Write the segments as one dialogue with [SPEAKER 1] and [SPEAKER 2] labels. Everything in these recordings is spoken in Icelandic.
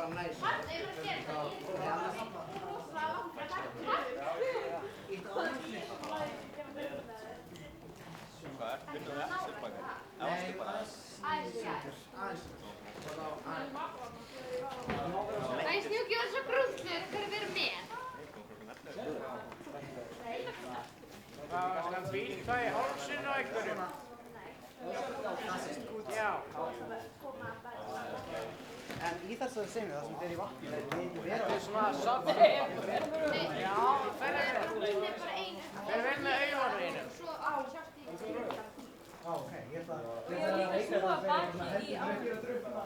[SPEAKER 1] bara næs.
[SPEAKER 2] Hvað er? Viltu það ekki stuppa eitthvað? Eða varstu bara
[SPEAKER 1] Aðeins.
[SPEAKER 3] Æ, Snjúki var svo grútlegur, hverju verið með?
[SPEAKER 4] Hvað var það bíta í hálsinn á einhverjum? Já.
[SPEAKER 1] En í þessari senu, það sem fer í vatninu,
[SPEAKER 4] Þetta er svona safni. Já, fer vel með augunum þínum.
[SPEAKER 1] ok, ég ætla að leika það fyrir heldur drukna.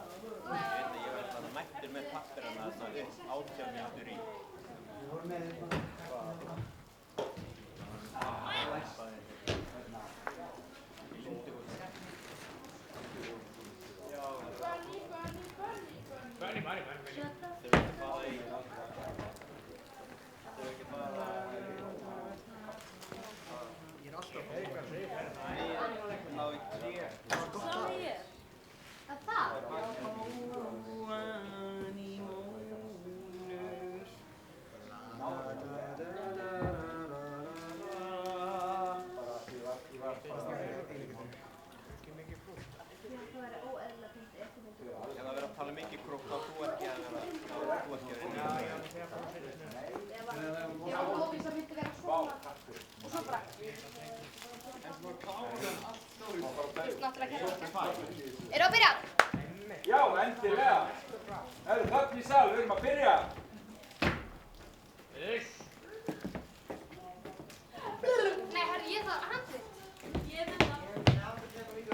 [SPEAKER 2] Ég verði þannig mættur með pappirana þarna upp 18 mínútur í.
[SPEAKER 1] Við vorum með
[SPEAKER 4] Bunny.
[SPEAKER 2] Þau veitum hvað það í. Þau veitum hvað það í.
[SPEAKER 1] Ég alltaf
[SPEAKER 2] Nei, þá í 3.
[SPEAKER 3] Hvað það?
[SPEAKER 2] Ef það verður að tala mikið krók, þá þú ekki að vera
[SPEAKER 3] Já, Lóvísa myndi vera svona. Og svo bara. Fyrst náttúrulega hérna. Eru að byrja?
[SPEAKER 5] Já, endilega. Það eru þögn í sal, við erum að byrja.
[SPEAKER 3] Nei, herri, ég þarf handrit. Ég veit það.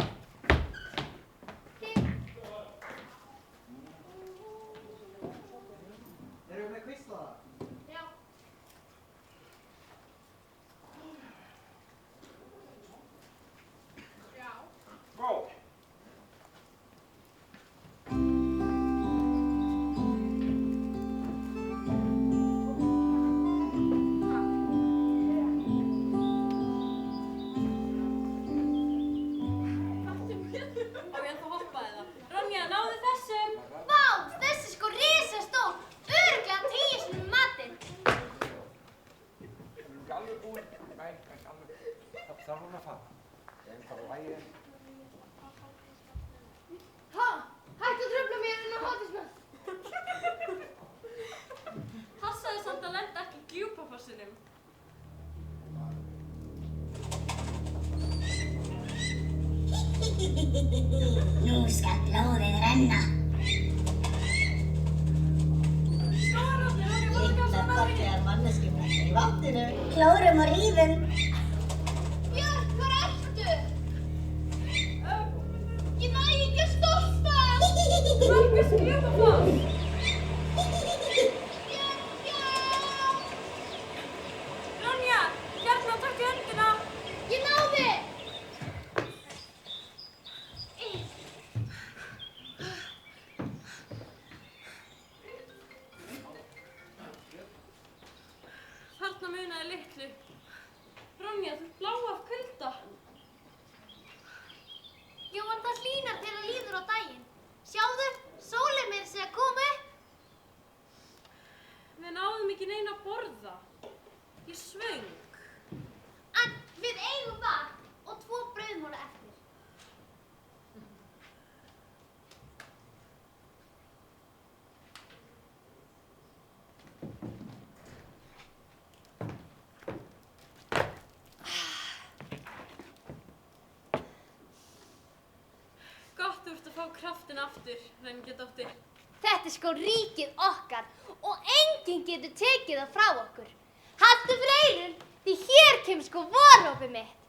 [SPEAKER 1] Erum við með kvíslaða?
[SPEAKER 3] Já.
[SPEAKER 5] Gó.
[SPEAKER 3] Vá, þessi er sko risastór. Örugglega 10 sinnum matinn.
[SPEAKER 5] Ekki alveg búin. Nei, ekki alveg. Það var hún að fara. Ég er bara lægið.
[SPEAKER 3] Ha? Hættu að trufla mér inn á hátísmenn.
[SPEAKER 6] Passaðu samt að lenda ekki í gjúpafossinum.
[SPEAKER 7] Nú skal blóðið renna. Litla fallegar manneskjurnar í vatninu. Klórum og rífum.
[SPEAKER 3] Björk, hvar ertu? Ég næ ekki að stoppa.
[SPEAKER 6] Margus gjúpafoss! Ronja, hérna, taktu höndina.
[SPEAKER 3] Ég náði.
[SPEAKER 6] Þarna munaði litlu. Ronja, þú ert blá af kulda.
[SPEAKER 3] Jú, en það hlýnar þegar líður á daginn. Sjáðu, sólin meira segja að koma upp.
[SPEAKER 6] Við náðum ekki neina að borða. Ég svöng.
[SPEAKER 3] En við eigum vatn og 2 brauðmóla eftir.
[SPEAKER 6] Gott þú ert að fá kraftin aftur, Rengidóttir.
[SPEAKER 3] Þetta er sko ríkið okkar og enginn getur tekið það frá okkur. Haltu fyrir eyrun, því hér kemur sko vorrópið mitt.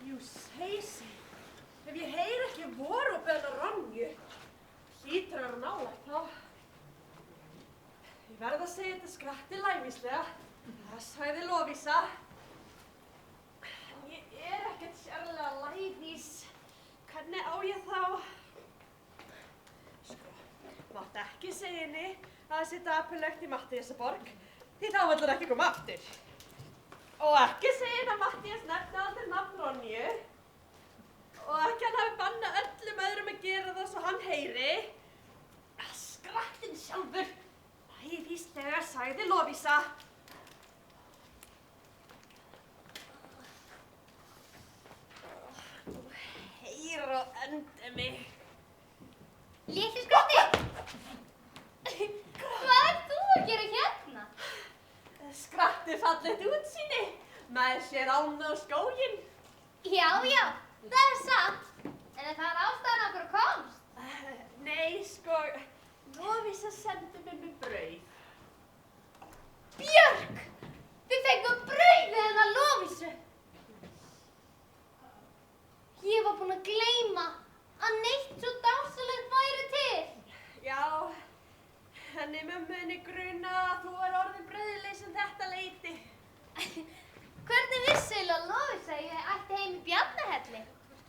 [SPEAKER 6] Jú, seysi. Ef ég heyri ekki vorrópið hennar Ronju, hlýtur að vera nálægt þá. Ég verð að segja þetta skratti lævíslega. Það sagði Lóvísa. En ég er ekkert sérlega lævís. Hvernig á ég þá? Sko, mátt ekki ekki segja henni að það sé dapurlegt í Matthíasarborg, því þá vill hún ekki koma aftur. Og ekki segja henni að Matthías nefni aldrei nafn Ronju. Og ekki hann hafi bannað öllum öðrum að gera það svo hann heyri. Skrattinn sjálfur. Æðislega, sagði Lovísa. Þú heyrir og öndi mig.
[SPEAKER 3] Litli skratti! Hvað ert þú að gera hérna?
[SPEAKER 6] Skratti fallegt útsýni. Maður sér ána og skóginn.
[SPEAKER 3] Já, það er satt. En það er ástæðan af hverju komst.
[SPEAKER 6] Nei, sko, Lovísa sendi mig með brauð.
[SPEAKER 3] Björk! Við fengum brauð við hennar Lovísu. Ég var búin að gleyma að neitt svo dásalegt væri til.
[SPEAKER 6] Já, henni mömmunni gruna að þú er orðin brauðlaus þetta leyti.
[SPEAKER 3] Hvernig vissi Lovísa að ég ætti heim í Bjarnahelli?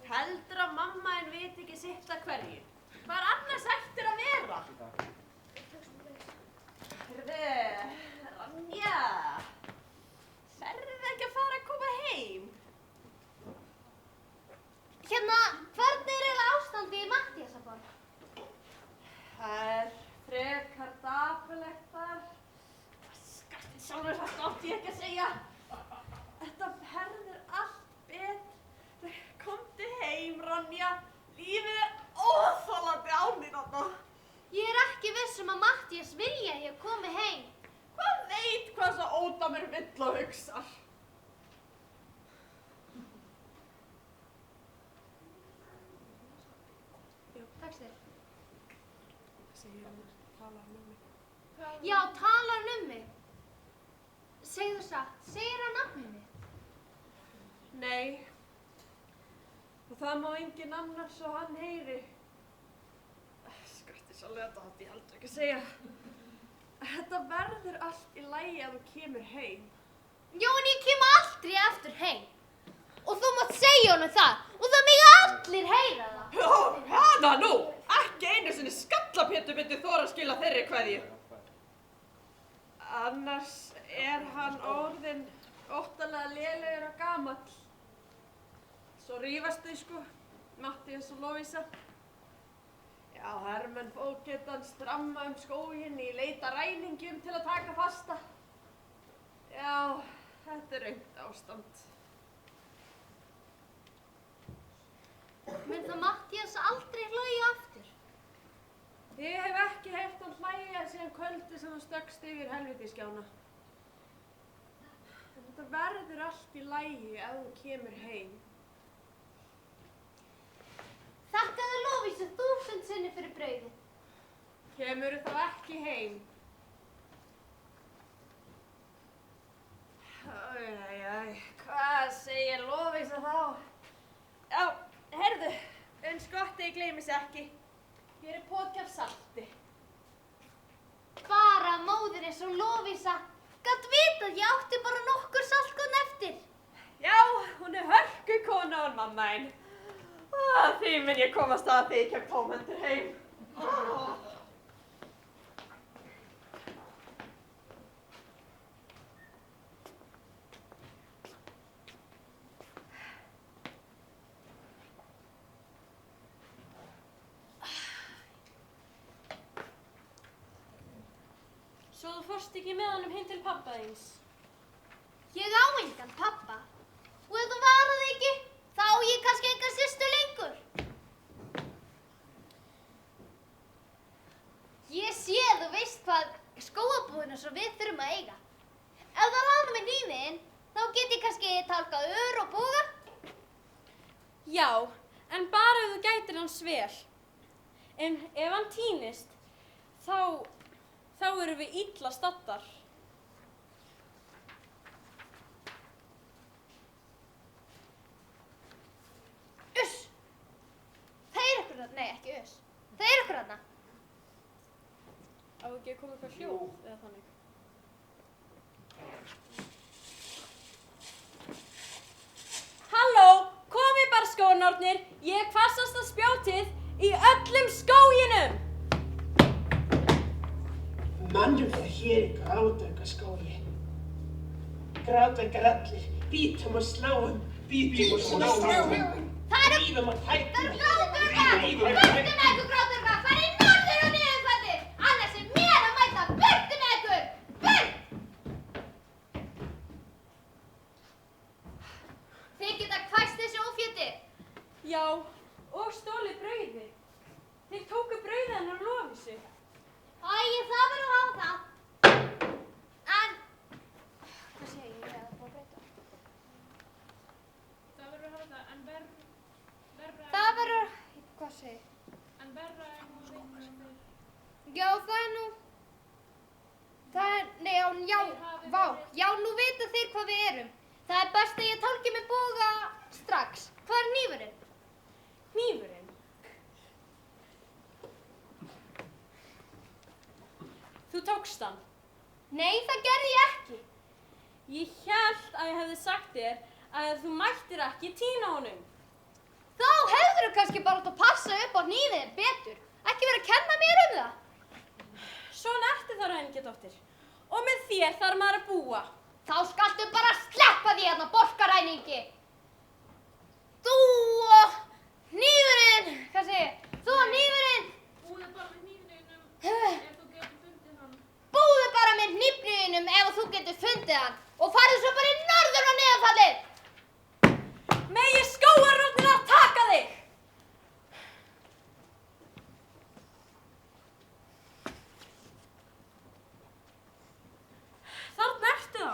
[SPEAKER 6] Heldur að mamma en veit ekki sitt að hverju. Hvar annars ættir að vera? Hörðu, Ronja, ferðu ekki að fara að koma heim?
[SPEAKER 3] Hérna, hvernig er eiginlega ástandið í Matthíasarborg?
[SPEAKER 6] Það er frekar dapurlegt þar. Skartinn sjálfur, þetta átti ég ekki að segja. Þetta verður allt betur. Komdu heim, Ronja. Lífið er óþolandi án þín þarna.
[SPEAKER 3] Ég er ekki viss að Matthías vilji að ég komi heim.
[SPEAKER 6] Hvað veit hvað svo ódamur vill og hugsar?
[SPEAKER 3] Takk þér.
[SPEAKER 6] Segir hann, talar hann um mig.
[SPEAKER 3] Já, talar hann um mig. Segðu satt, segir hann nafnið mitt?
[SPEAKER 6] Nei. Og það má enginn annar svo hann heyri. Skrætti svo þetta átti ég aldrei ekki að segja. Þetta verður allt í lagi að þú kemur heim.
[SPEAKER 3] Já, en ég kem aldrei aftur heim. Og þú mátt segja honum það. Og það mega allir heyra það.
[SPEAKER 6] Já, hana nú! Ekki einu sinni skallapétur myndi þora að skila þeirri kveðju. Annars er hann orðinn óttalega lélegur og gamall. Svo rífast þau sko, Matthías og Lovísa. Já, hermenn fókett hann stramma skóginn í leita ræningjum til að taka fasta. Já, þetta er aumt ástand.
[SPEAKER 3] Mun það Matthías aldrei hlæja aftur?
[SPEAKER 6] Ég hef ekki heyrt hann hlæja síðan kvöldi sem hann stökkst yfir helvítiskjána. En þetta verður allt í lagi ef þú kemur heim.
[SPEAKER 3] Þakkaðu Lovísu 1000 sinnum fyrir brauðið.
[SPEAKER 6] Kemurðu þá ekki heim? Hvað segir Lovísa þá? Já, heyrðu, eins gott að ég gleymi sig ekki. Hér er poki af salti.
[SPEAKER 3] Bara móðir eins og Lovísa gat vita að ég átti bara nokkur saltkon eftir.
[SPEAKER 6] Já, hún er hörkukona og mamma einn. Því mun ég komast að því ég kem tómhendur heim.
[SPEAKER 1] Svo þú fórst ekki með honum heim til pabba þíns?
[SPEAKER 3] Ég á engan pappa. Og ef þú var það ekki, þá á ég kannski engan systur lengur. Ég sé að þú veist hvað skóabúðina svo við þurfum að eiga. Ef það lána mig nýmiðinn, þá get ég kannski tálkað ör og boga.
[SPEAKER 1] Já, en bara ef þú gætir hans vel. En ef hann týnist, þá erum við illa staddar.
[SPEAKER 3] Uss! Það er ykkur þarna. Nei, ekki uss. Það er ykkur þarna.
[SPEAKER 1] Á ekki að koma eitthvað hljóð eða þannig. Halló, komið bara skónárnir. Ég hvassasta spjótið í öllum skóginum.
[SPEAKER 6] Mannum það hér í Grátverkaskógi. Grátverkar allir, bítum og sláum, bítum og sláum. Rífum og tætum.
[SPEAKER 3] Grátverkar! Burtu með ykkur, Grátverkar! Farið norður og niðurfallið! Annars er mér að mæta! Burtu með ykkur! Burt! Þið geta hvæst þessi óféttir.
[SPEAKER 1] Já, og stólið brauði. Þeir tóku brauðið hennar Lovísu.
[SPEAKER 3] Æi, það verður að hafa það. En, hvað segir ég að það búið að breyta?
[SPEAKER 8] Það verður að hafa það, en verra
[SPEAKER 3] Það verður, hvað segir ég?
[SPEAKER 8] en verra en hún veit þeir.
[SPEAKER 3] Já, það er nú, nei, já, vá, já, nú vita þeir hvað við erum. Það er best að ég tálki með boga strax. Hvað er hnífurinn?
[SPEAKER 1] Hnífurinn? Þú tókst hann.
[SPEAKER 3] Nei, það gerði ég ekki.
[SPEAKER 1] Ég hélt að ég hefði sagt þér að þú mættir ekki týna honum.
[SPEAKER 3] Þá hefðirðu kannski bara átt að passa upp á hnífinn betur. Ekki vera að kenna mér um það.
[SPEAKER 1] Svona ertu þá, ræningjadóttir. Og með þér þarf maður að búa.
[SPEAKER 3] Þá skaltu bara sleppa því hérna, borkaræningi. Þú og hnífurinn, hvað segir ég? Þú og hnífurinn.
[SPEAKER 8] Búðu bara með hnífnum ef þú getur fundið hann.
[SPEAKER 3] Búðu bara með hnífnum ef þú getur fundið hann. Og farðu svo bara í norður og niðurfallið.
[SPEAKER 1] Megi skógarrótin að taka þig! Þarna ertu þá.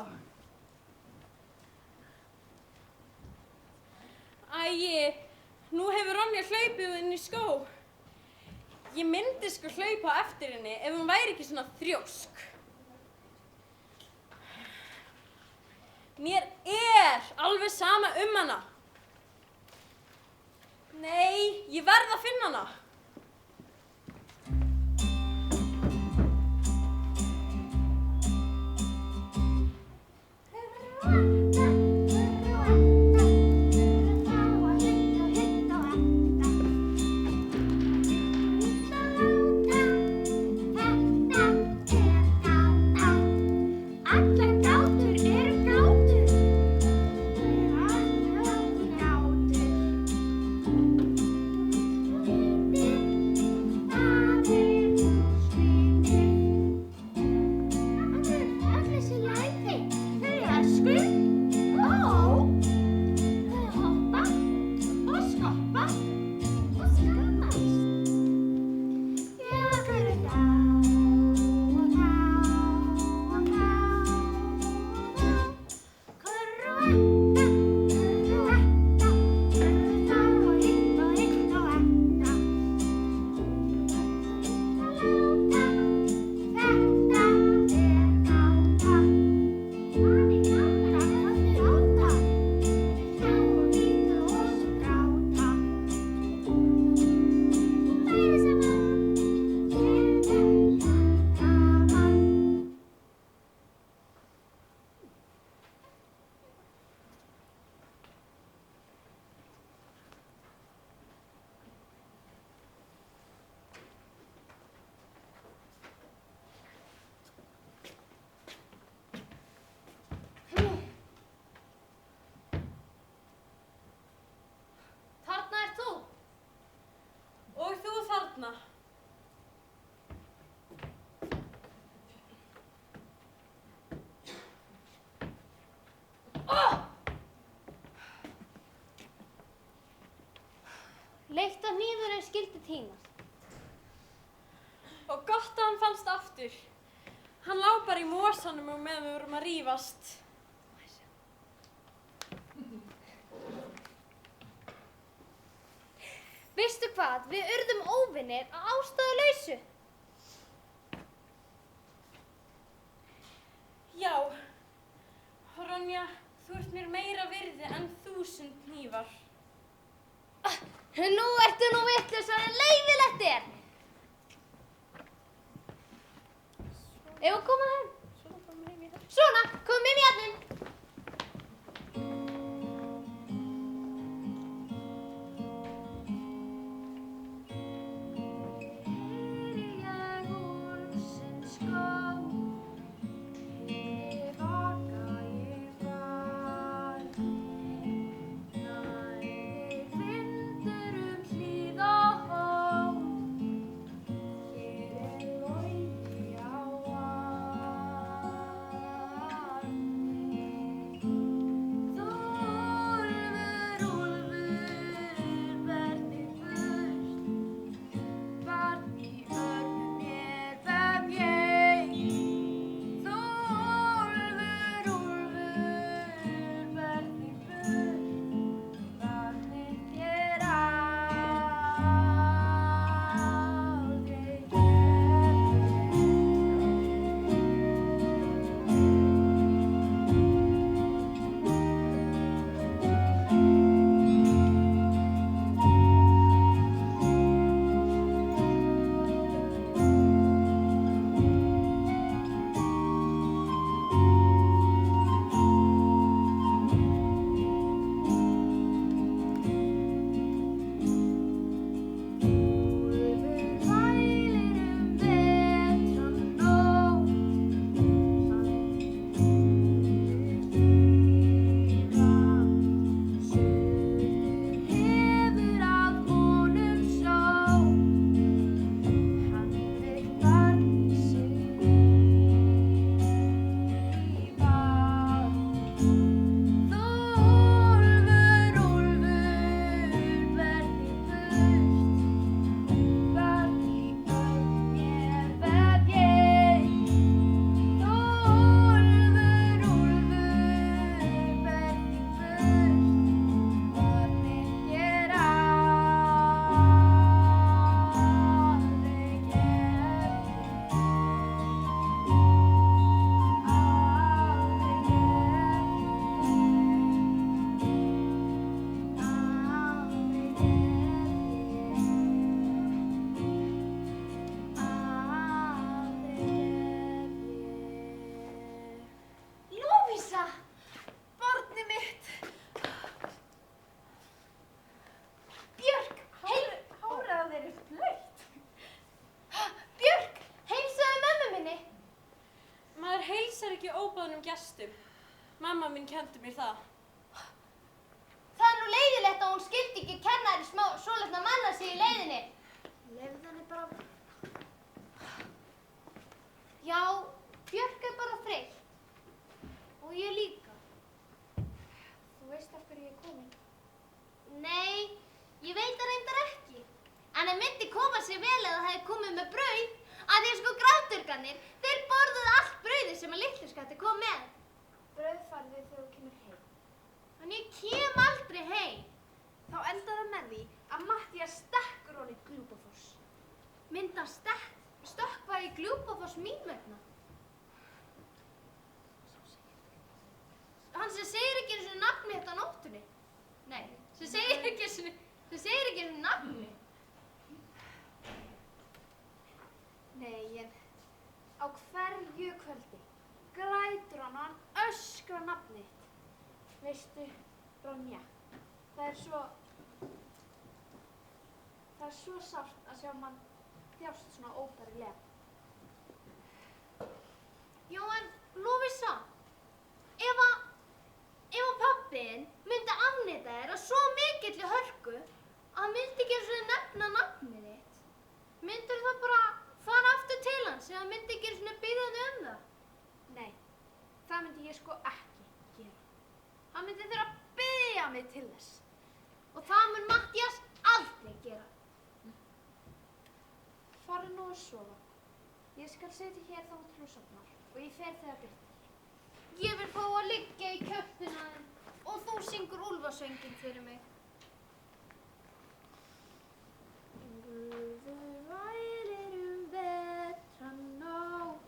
[SPEAKER 1] Æi, nú hefur Ronja hlaupið inn í skó. Ég myndi sko hlaupa á eftir henni ef hún væri ekki svona þrjósk. Mér er alveg sama um hana. Nei, ég verð að finna hana.
[SPEAKER 3] Leitt að hnífurinn skyldi týnast.
[SPEAKER 1] Og gott að hann fannst aftur. Hann lá bara í mosanum og meðan við vorum að rífast.
[SPEAKER 3] Veistu hvað, við urðum óvinir að ástæðulausu.
[SPEAKER 1] Já, Ronja, þú ert mér meira virði en 1000 hnífar.
[SPEAKER 3] Nú ertu nú vitlausari en leyfilegt er. Ef að koma heim. Svona, komum inn í efnin. Ég úr sem skóð
[SPEAKER 1] óboðnum gestum. Mamma mín kenndi mér það.
[SPEAKER 3] Það er nú leiðilegt að hún skildi ekki kenna þér í smá svoleitna manna sig í leiðinni. Leyfðu henni bara. Já, Björk er bara þreytt. Og ég líka. Þú veist af hverju ég er komin? Nei, ég veit það reyndar ekki. En það myndi koma sér vel eða það hefði komið með brauð. Að því sko gráturgarnir, þeir borðuðu allt brauðið sem að litlu skatti kom með. Brauð farðu þegar þú kemur heim. En ég kem aldrei heim. Þá endar það með því að Matthías stekkur honum í Glúpafoss. Myndi hann stökkva í Glúpafoss mín vegna? Hann sem segir ekki einu sinni nafni þetta á nóttunni. Nei, sem segir ekki einu sinni nafni. Nei, en á hverju kvöldi grætur hann og hann öskrar nafnið þitt. Veistu, Ronja, það er svo sárt að sjá mann þjást svona óbærilega. Já, en Lovísa, ef að pabbiðinn myndi afneita þér að svo mikilli hörku að hann myndi ekki einu sinni nefna nafnið þitt, myndir það bara fara aftur til hans eða myndi ekki einu sinni biðja hann um það? Nei, það myndi ég sko ekki gera. Hann myndi þurfa að biðja mig til þess. Og það mun Matthías aldrei gera. Farðu nú að sofa. Ég skal sitja hér þá til þú sofnar og ég fer þegar birtir. Ég vil fá að liggja í kjöftina og þú syngur úlfasönginn fyrir mig. Vælir vetran nótt,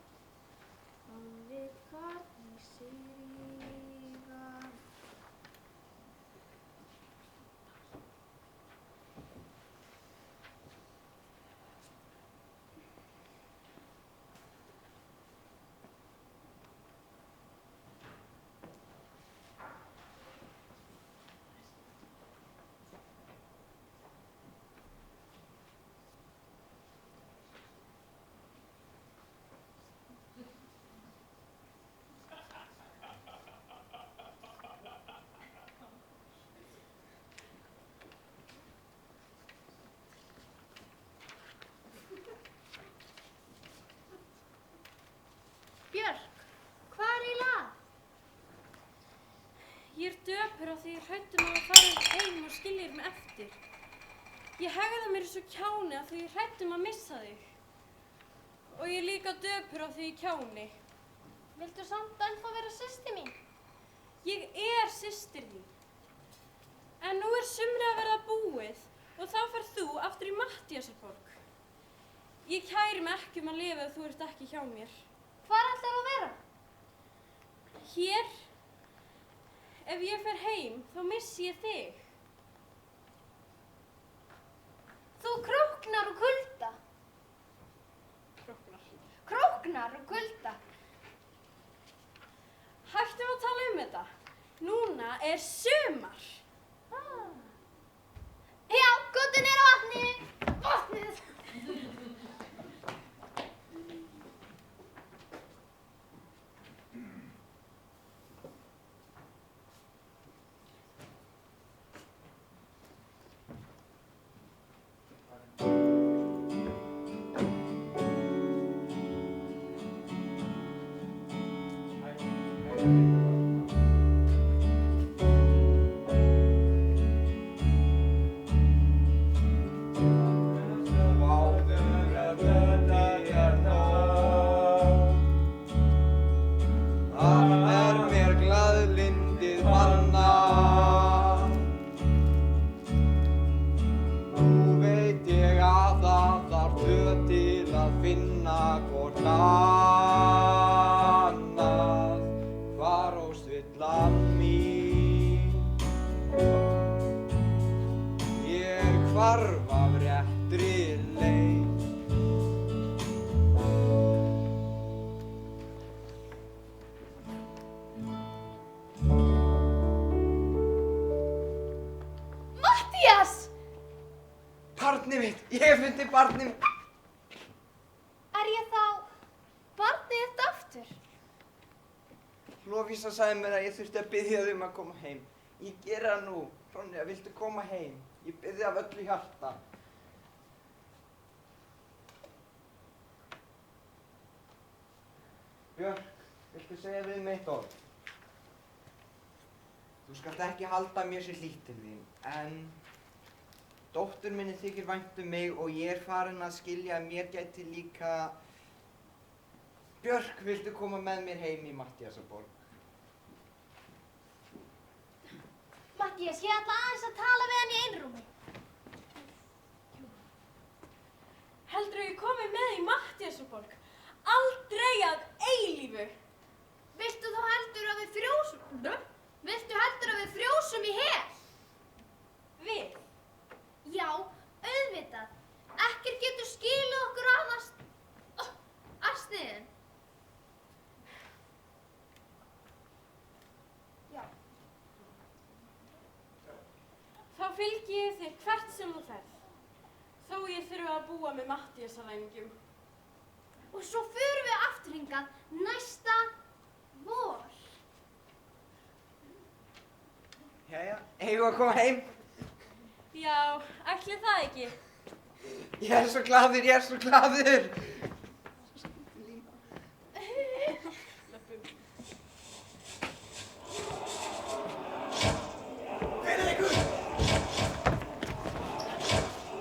[SPEAKER 3] hann við hvernig síga. Björk, hvað er í lag?
[SPEAKER 1] Ég er döpur á því ég hrædd að fara heim og skilja mig eftir. Ég hegða mér svo kjáni af því ég hrædd að missa þig. Og ég er líka döpur á því ég kjáni.
[SPEAKER 3] Viltu samt ennþá vera systir mín?
[SPEAKER 1] Ég er systir þín. En nú er sumrið að verða búið og þá ferð þú aftur í Matthíasarborg. Ég kæri mig ekki að lifa ef þú ert ekki hjá mér.
[SPEAKER 3] Hvar ætlarðu að vera?
[SPEAKER 1] Hér. Ef ég fer heim, þá missi ég þig.
[SPEAKER 3] Þú króknar og kulda. Króknar og kulda.
[SPEAKER 1] Hættum að tala um þetta. Núna er sumar.
[SPEAKER 3] Já, komdu niður á vatnið. Vatnið.
[SPEAKER 5] Barnið mitt, ég hef fundið barnið mitt.
[SPEAKER 3] Er ég þá barnið þitt aftur?
[SPEAKER 5] Lovísa sagði mér að ég þurfti að biðja þig að koma heim. Ég geri það nú. Ronja, viltu koma heim? Ég bið þig af öllu hjarta. Björk, viltu segja við mig eitt orð? Þú skalt ekki halda mér sér hlýtt til þín, en dóttur minni þykir vænt mig og ég farin að skilja að mér gæti líka... Björk, viltu koma með mér heim í Matthíasarborg?
[SPEAKER 3] Matthías, ég ætla aðeins að tala við hann í einrúmi.
[SPEAKER 1] Heldurðu ég komi með í Matthíasarborg? Aldrei að eilífu!
[SPEAKER 3] Viltu heldur að við frjósum í hel?
[SPEAKER 1] Við?
[SPEAKER 3] Já, auðvitað. Ekkert getur skilið okkur annars... Arsniðin. Já.
[SPEAKER 1] Þá fylgi ég þér hvert sem þú ferð. Þó ég þurfi að búa með Matthíasarræningum.
[SPEAKER 3] Og svo förum við aftur hingað næsta vor.
[SPEAKER 5] Jæja, eigum við að koma heim?
[SPEAKER 1] Já, ætli það ekki.
[SPEAKER 5] Ég er svo glaður.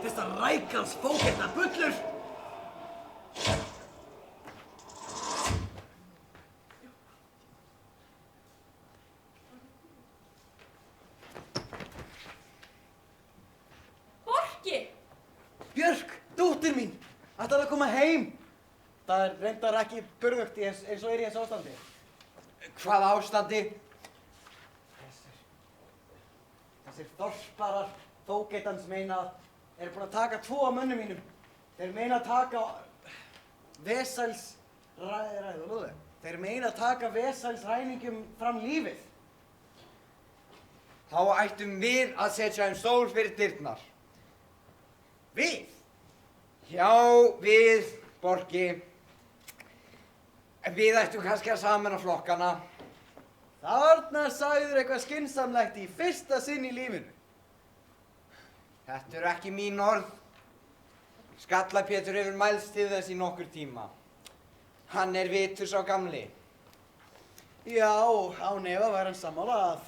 [SPEAKER 9] Þessar rækals fóketta bullur!
[SPEAKER 1] Borki!
[SPEAKER 9] Björk, dóttir mín, ætlar að koma heim. Það er reyndar ekki burðugt eins og er í þessu ástandi.
[SPEAKER 5] Hvað ástandi?
[SPEAKER 9] Þessir þorsparar fókettans meina eru búin að taka 2 af mönnum mínum. Þeir meina að taka Þeir meina að taka vesælsræningum fram lífið.
[SPEAKER 5] Þá ættum við að setja stól fyrir dyrnar. Við? Já, við, Borki. Við ættum kannski að sameina flokkana.
[SPEAKER 9] Þarna sagður eitthvað skynsamlegt í fyrsta sinn í lífinu.
[SPEAKER 5] Þetta eru ekki mín orð. Skalla-Pétur hefur mælst til þess í nokkur tíma. Hann er vitur sá gamli.
[SPEAKER 9] Já, án efa væri hann sammála að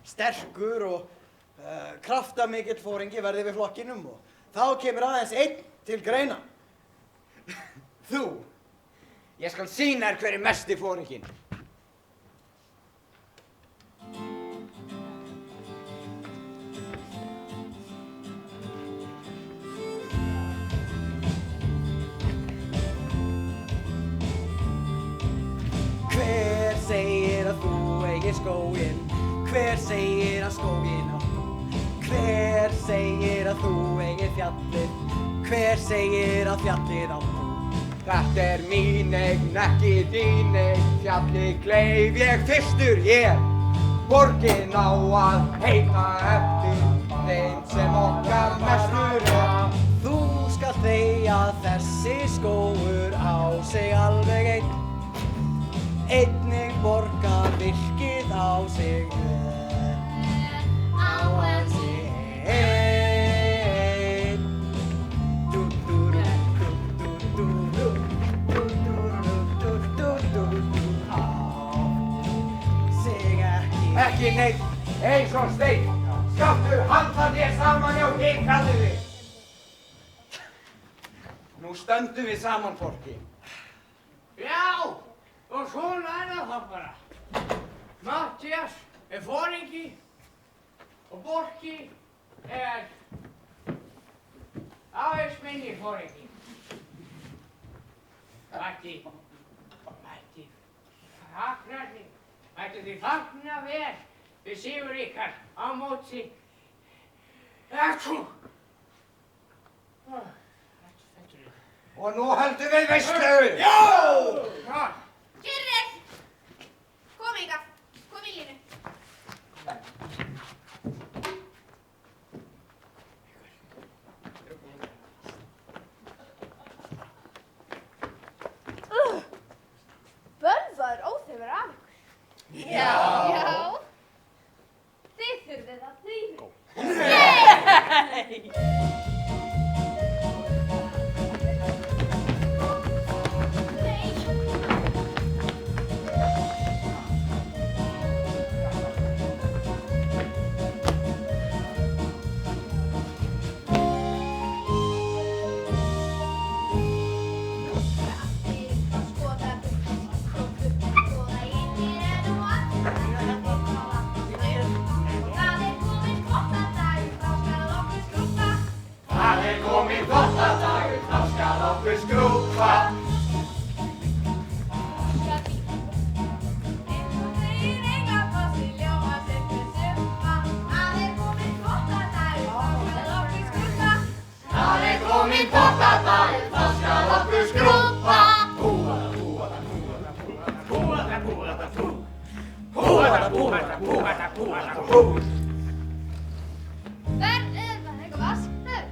[SPEAKER 9] sterkur og kraftamikill foringi verði við flokkinum og þá kemur aðeins einn til greina.
[SPEAKER 5] Þú? Ég skal sýna þér hver er mesti foringinn.
[SPEAKER 9] Hver segir að þú eigir skóginn? Hver segir að skóginn á þú? Hver segir að þú eigir fjallið? Hver segir að fjallið á þú?
[SPEAKER 5] Þetta er mín eign, ekki þín eign. Fjallið kleif ég fyrstur hér. Borgin á að heita eftir þeim sem okkar mestur er.
[SPEAKER 9] Þú skalt þegja að þessi skógur á sig alveg einn. Einnig borgar virkið á sig á sig einn.
[SPEAKER 5] Ekki neitt, eins og steinn. Skáttu halda þér saman hjá þig, kallið þig. Nú stöndum við saman, Borki.
[SPEAKER 4] Já, og svona er það bara. Matthías er foringi og Borki er aðeins minni foringi. Mætti þið fagna vel við sigur ykkar á móti.
[SPEAKER 5] Og nú höldum við veislu.
[SPEAKER 4] Já!
[SPEAKER 3] Kyrrir! Kom hingað. Kom í línu.
[SPEAKER 6] Bölvaður óþefur af ykkur.
[SPEAKER 3] Verð það eitthvað vasknur?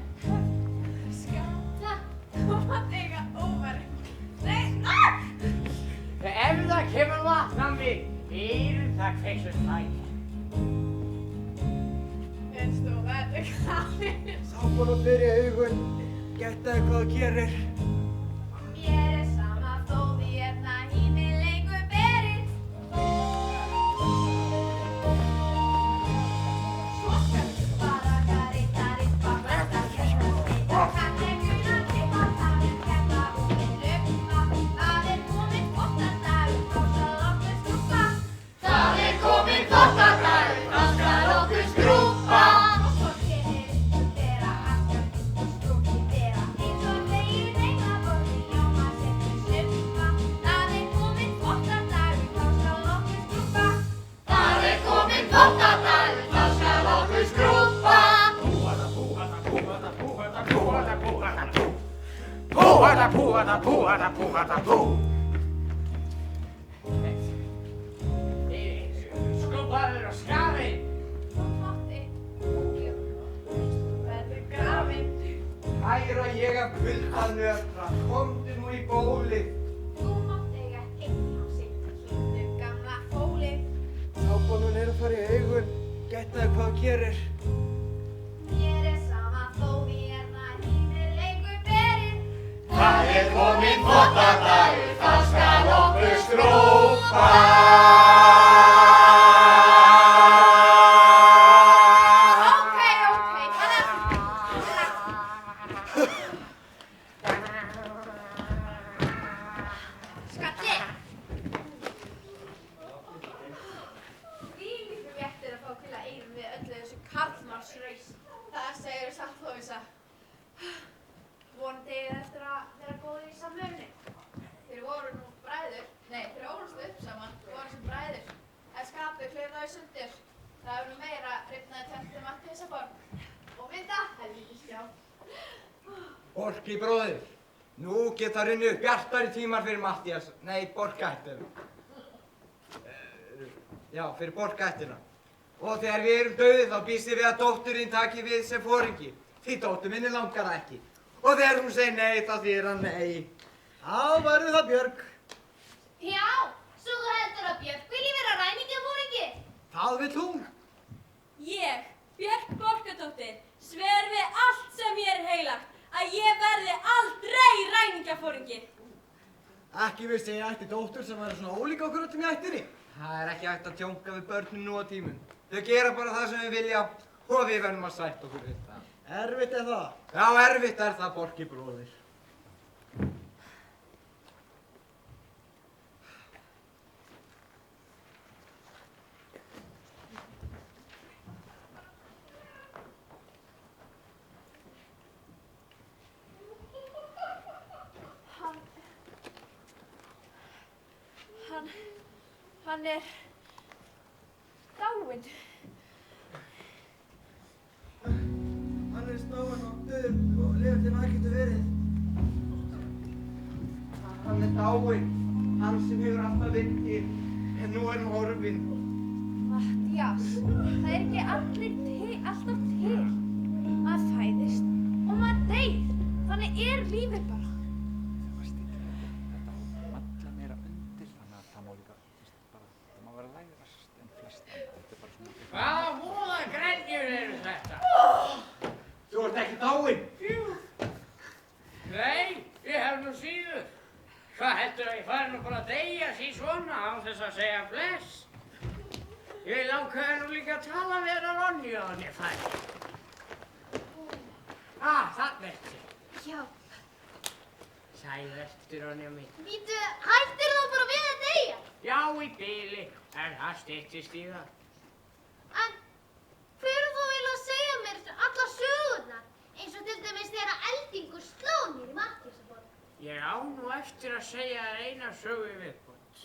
[SPEAKER 6] Skalla, þú mátt eiga óværi. Nei,
[SPEAKER 4] Ef það kemur vatn á mig, það kveikst fæði.
[SPEAKER 6] Finnst þú verður kallinn?
[SPEAKER 5] Sápan og byrja augun, gætaðu hvað þú gerir.
[SPEAKER 6] Mér sama þó því híminn lengur berið. Svo skal við bara rita besta kjörnasti. Kann leguna klippa, það kemma og lukka. Það kominn þvottadagur, þá skal okkur skrúbba. Það kominn þvottadagur, þá skal okkur skrúbba.
[SPEAKER 4] Skrúbbaður og skafinn.
[SPEAKER 5] Kæra ég að kulda nötra, komdu nú í bólið.
[SPEAKER 6] Þú mátt eiga einn á sitt hlýttu gamla fólið.
[SPEAKER 5] Sápanun að fara í augun, gætaðu hvað þú gerir.
[SPEAKER 6] Mér sama þó því híminn lengur berið.
[SPEAKER 5] Það kominn þvottadagur, þá skal okkur skrúbba.
[SPEAKER 6] Skalli! Þvílíkur réttur að fá til að eyrum við öllu þessu karlmannsraus. Það segir satt Lovísa. Vonandi eigið eftir að vera góðir í samlefni. Þeir voru nú bræður, þeir ólust upp saman, voru sem bræður. En skapið klauf þá í sundur. Það hefur nú meira rifnaði tvennt Matthíasarborg. Og við það helvítis sjá.
[SPEAKER 5] Borki bróðir, nú geta runnið upp bjartari tímar fyrir Borgættina. Já, fyrir Borgættina. Og þegar við erum dauðir þá býst ég við að dótturinn taki við sem foringi. Því dóttur minni langar það ekki. Og þegar hún segir nei, þá þýðir hann nei. Þá verður það Björg.
[SPEAKER 3] Já, svo þú heldur að Björk vilji vera ræningjafóringi?
[SPEAKER 5] Það vill hún.
[SPEAKER 1] Ég, Björk Borgadóttir, sver við allt sem ég er heilagt að ég verði aldrei ræningjaforingi.
[SPEAKER 5] Ekki vissi ég ætti dóttur sem væri svona ólík okkur öllum í ættinni. Það er ekki hægt að tjónka við börnum nú á tímum. Þau gera bara það sem við vilja og við verðum að sætta okkur við það. Erfitt er það? Já, erfitt er það, Borki bróðir.
[SPEAKER 6] Hann er dáinn.
[SPEAKER 5] Hann er snáinn og döður og lifir til maður getur verið. Hann er dáinn, hann sem hefur alltaf vindið, en nú er hann horfinn.
[SPEAKER 6] Matthías, það er ekki allir alltaf til. Maður fæðist og maður deyr. Þannig er lífið bara.
[SPEAKER 4] Hvaða voða grenjur eru þetta?
[SPEAKER 5] Þú ert ekki dáinn.
[SPEAKER 4] Nei, ég hef nú síður. Hvað heldur að ég fari nú bara að deyja síð svona án þess að segja bless? Ég langaði nú líka að tala við hana Ronju á hann ég færi. Þarna ertu.
[SPEAKER 3] Já.
[SPEAKER 4] Sæl ertu Ronja mín.
[SPEAKER 3] Bíddu, hættir þá bara við að deyja?
[SPEAKER 4] Já, í bili, en það styttist í það.
[SPEAKER 3] En hver þú vilja segja mér alla sögurnar, eins og til dæmis þegar eldingur sló mér í Matthíasarborg?
[SPEAKER 4] Ég á nú eftir að segja þér eina sögu í viðbót.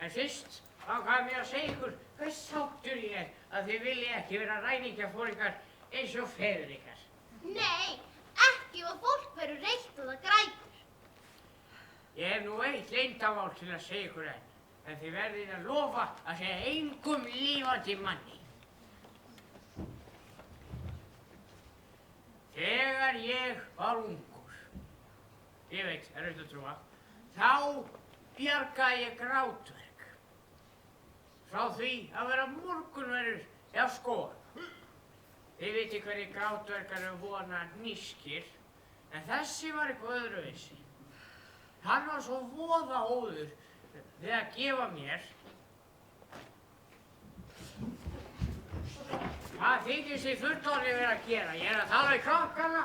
[SPEAKER 4] En fyrst langaði mér að segja ykkur hvers sáttur ég er að þið vilji ekki vera ræningjaforingar eins og feður ykkar.
[SPEAKER 3] Nei, ekki ef fólk verður reitt og það grætur.
[SPEAKER 4] Ég hef nú eitt leyndamál til að segja ykkur enn. en þið verðið að lofa að segja engum lifandi manni. Þegar ég var ungur, ég veit, erfitt að trúa, þá bjargaði ég grátverk. Frá því að vera morgunverður eða skoðan. Þið viti hvernig grátverkar eru vona nískir, en þessi var eitthvað öðruvísi. Hann var svo voða óður við að gefa mér. Hvað þykist þið fullorðnir vera að gera? Ég að tala í krakkana.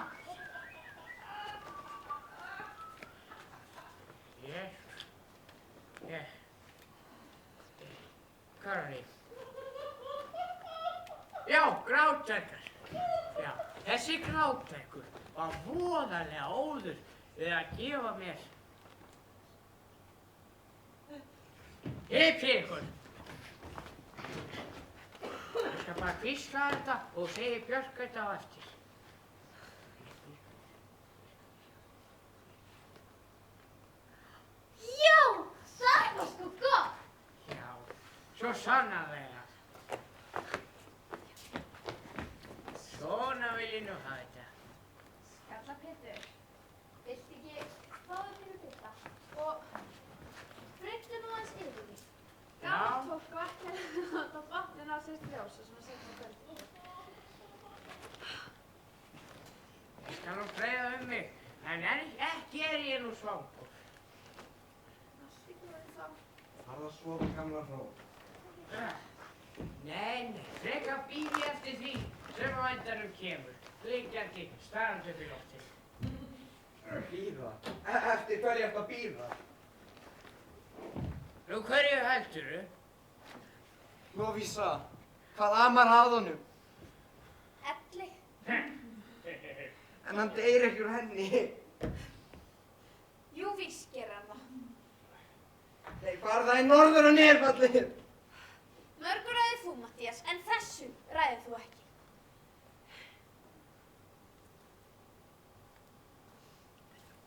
[SPEAKER 4] Hvað er það? Já, grátverkar. Já, þessi grátverkur var voðalega óður við að gefa mér. Hypið ykkur! Ég skal bara hvísla þetta og segi Björk þetta á eftir.
[SPEAKER 3] Já, það var sko gott.
[SPEAKER 4] Já, svo sannarlega. Svona vil ég nú hafa þetta.
[SPEAKER 3] Skalla Pétur, viltu ekki fá þér fyrir bytta? Og breyttu nú aðeins yfir því. Gammalt fólk og ekki að láta vatnið á sér strjása svona seinna á kvöldið.
[SPEAKER 4] Ég skal nú breiða mig, en ekki ég nú svangur.
[SPEAKER 3] Allt í góðu þá.
[SPEAKER 5] Farðu að sofa gamla hró.
[SPEAKER 4] Nei, frekar bíð ég eftir því sem á endanum kemur. Liggjandi, starrandi upp í loftið.
[SPEAKER 5] Bíða? Eftir hverju ertu að bíða?
[SPEAKER 4] Nú, hverju heldurðu?
[SPEAKER 5] Lovísa, hvað amar að honum?
[SPEAKER 3] Elli.
[SPEAKER 5] En hann deyr ekki úr henni.
[SPEAKER 3] Jú, víst gerir hann það.
[SPEAKER 5] Nei, bara það í norður og niðurfallið.
[SPEAKER 3] Mörgu ræðir þú, Matthías, en þessu ræðir þú ekki.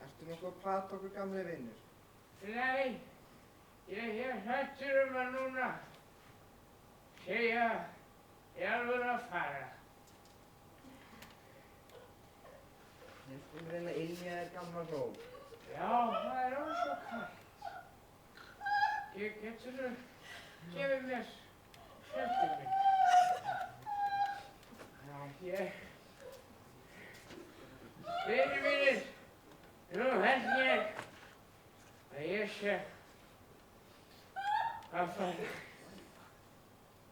[SPEAKER 5] Ertu nokkuð að plata okkur gamli vinnur?
[SPEAKER 4] Nei, ég hrættur að núna segja ég alveg að fara.
[SPEAKER 5] Ég skulum reyna að ilmja þér gamla hró.
[SPEAKER 4] Já, það er svo kallt. Ég getur gefið mér skemmtinn minn. Já, vinir mínir, nú held ég að ég sé að fara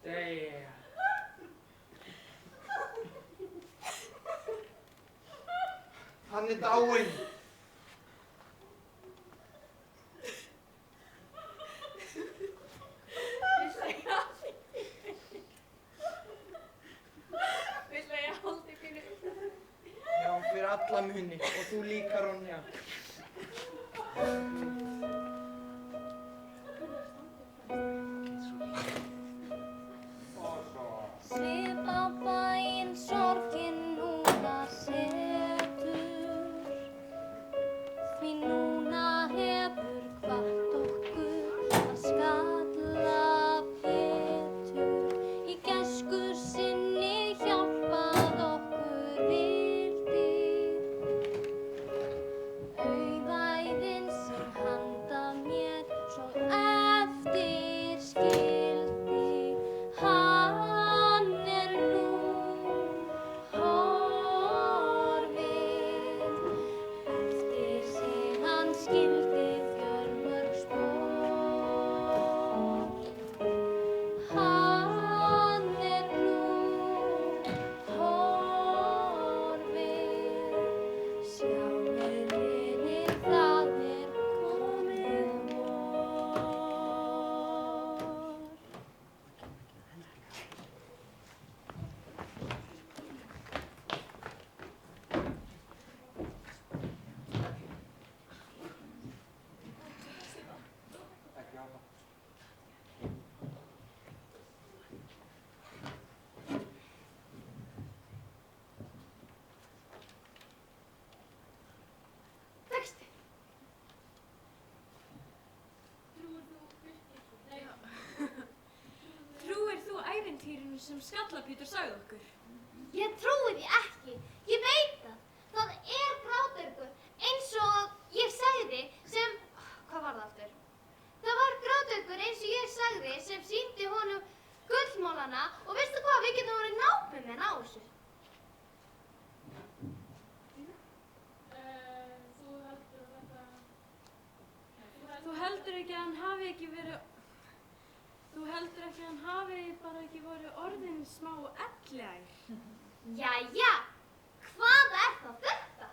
[SPEAKER 4] deyja.
[SPEAKER 5] Hann er dáinn.
[SPEAKER 3] Viltu að ég haldi pínu?
[SPEAKER 5] Já, fyrir alla muni og þú líka, Ronja.
[SPEAKER 3] Svip á bæinn sorgin núna setur, því núna hefur hvatt okkur að skalla Pétur. Í gæsku sinni hjálpað okkur vildi,
[SPEAKER 1] Skalla-Pétur sagði okkur.
[SPEAKER 3] Ég trúi því ekki. Ég veit það. Það er Gráturgur eins og ég sagði sem... Hvað var það aftur? Það var Gráturgur eins og ég sagði sem sýndi honum gullmálana og veistu hvað, við getum verið nákvæmlega á þessu.
[SPEAKER 1] Þú heldur ekki að hann hafi ekki verið... Þú heldur ekki að hann hafi bara ekki verið orðin smá elliær?
[SPEAKER 3] Jæja, hvað er þá þetta?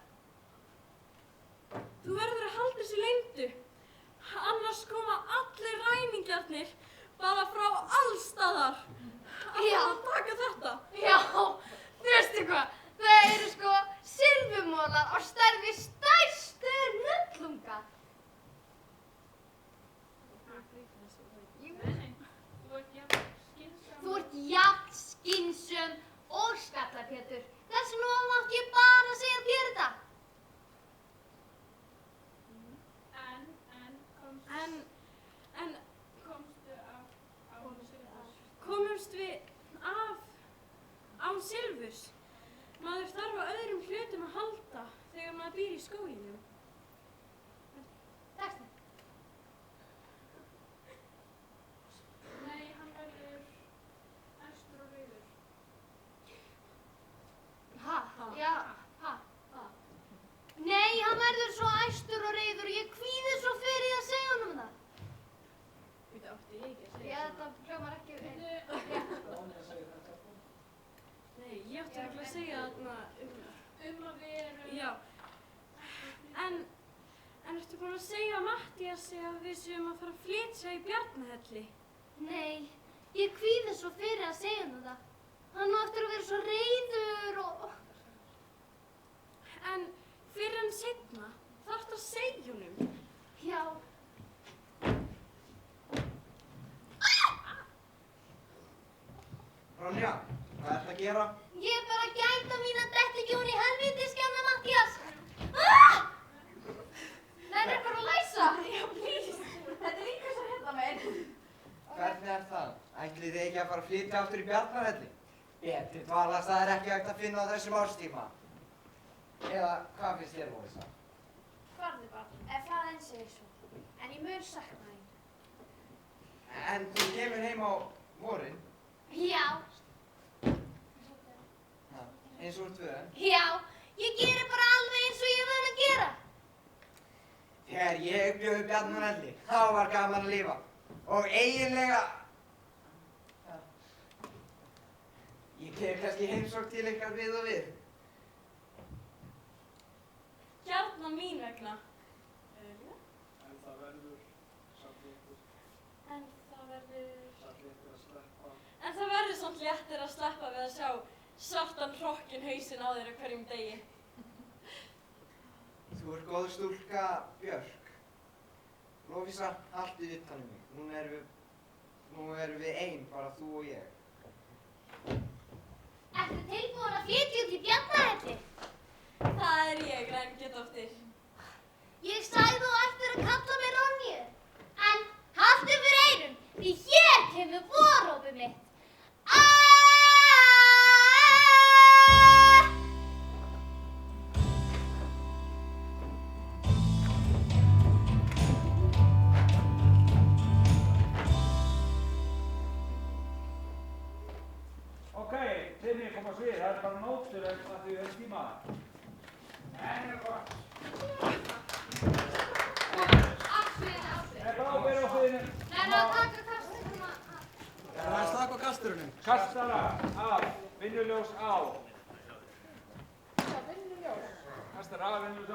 [SPEAKER 1] Þú verður að halda þessu leyndu. Annars koma allir ræningjarnir bara frá allstaðar.
[SPEAKER 3] Já.
[SPEAKER 1] Að taka þetta.
[SPEAKER 3] Já, veistu hvað? Það eru sko silfurmolar á stærð við stærstu hnullunga. Þú ert jafn skynsöm og Skalla-Pétur. Þess vegna mátt ég bara segja þér þetta.
[SPEAKER 1] Komumst við af án silfurs? Maður þarf á öðrum hlutum að halda þegar maður býr í skóginum.
[SPEAKER 3] Textin.
[SPEAKER 8] Nei, hann verður æstur og rauður.
[SPEAKER 3] Ha. Nei, hann verður svo æstur og reiður og ég kvíði svo fyrir að segja honum það.
[SPEAKER 1] Þetta átti ég ekki að segja.
[SPEAKER 3] Já, þetta hljómar ekki
[SPEAKER 1] Nei, ég átti ekki að segja þarna
[SPEAKER 8] Að við erum...
[SPEAKER 1] Já. En ertu búin að segja Matthíasi að við séum að fara að flytja í Bjarnahelli?
[SPEAKER 3] Nei, ég kvíði svo fyrir að segja honum það. Hann á eftir að vera svo reiður og...
[SPEAKER 1] En fyrr en seinna þarftu að segja honum.
[SPEAKER 3] Já.
[SPEAKER 5] Ronja, hvað ertu að gera?
[SPEAKER 3] Ég er bara að gæta mín að detta ekki hún í helviti skjána Matthías. Það er bara að læsa.
[SPEAKER 6] Já, please. Þetta er líka svo hérna meginn.
[SPEAKER 5] Hvernig er það? Ætlið þið ekki að fara að flytja aftur í Bjarnahelli? Betri dvalarstaðar ekki hægt að finna á þessum árstíma. Eða hvað finnst þér, Lovísa?
[SPEAKER 6] Farðu bara, ef það enn segir svo. En ég mun sakna þín.
[SPEAKER 5] En þú kemur heim á vorin,
[SPEAKER 3] Já.
[SPEAKER 5] eins og úr tvöðan.
[SPEAKER 3] Já, ég gerir bara alveg eins og ég verð að gera.
[SPEAKER 5] Þegar ég bjó í Bjarnahelli, þá var gaman að lifa. Og eiginlega... Ég kem kannski heimsókn til ykkar við og við.
[SPEAKER 1] Gjarnan mín vegna.
[SPEAKER 10] En það verður samt léttir
[SPEAKER 1] samt léttir að sleppa við að sjá svartan hrokkinn hausinn á þér á hverjum degi.
[SPEAKER 5] Þú ert góð stúlka, Björk. Lovísa, haltu utan um mig. Nú erum við ein, bara þú og ég.
[SPEAKER 3] Ertu tilbúin að flytja út í Bjarnahelli?
[SPEAKER 1] Það er ég, Grængedóttir.
[SPEAKER 3] Ég sagði þú ættir að kalla mig Ronju. En haltu fyrir eyrun, því hér kemur vorópið mitt.
[SPEAKER 10] Þinni koma svið, það er bara nóttur að þau er tíma. En er gott. Er það ábyrð á sviðinu?
[SPEAKER 3] Nei, að taka kasturinn.
[SPEAKER 9] Það er slaka á kasturunum.
[SPEAKER 10] Kastara af, vinnuljós á. Kastara af, vinnuljós á.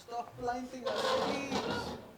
[SPEAKER 9] Stop blinding us, please.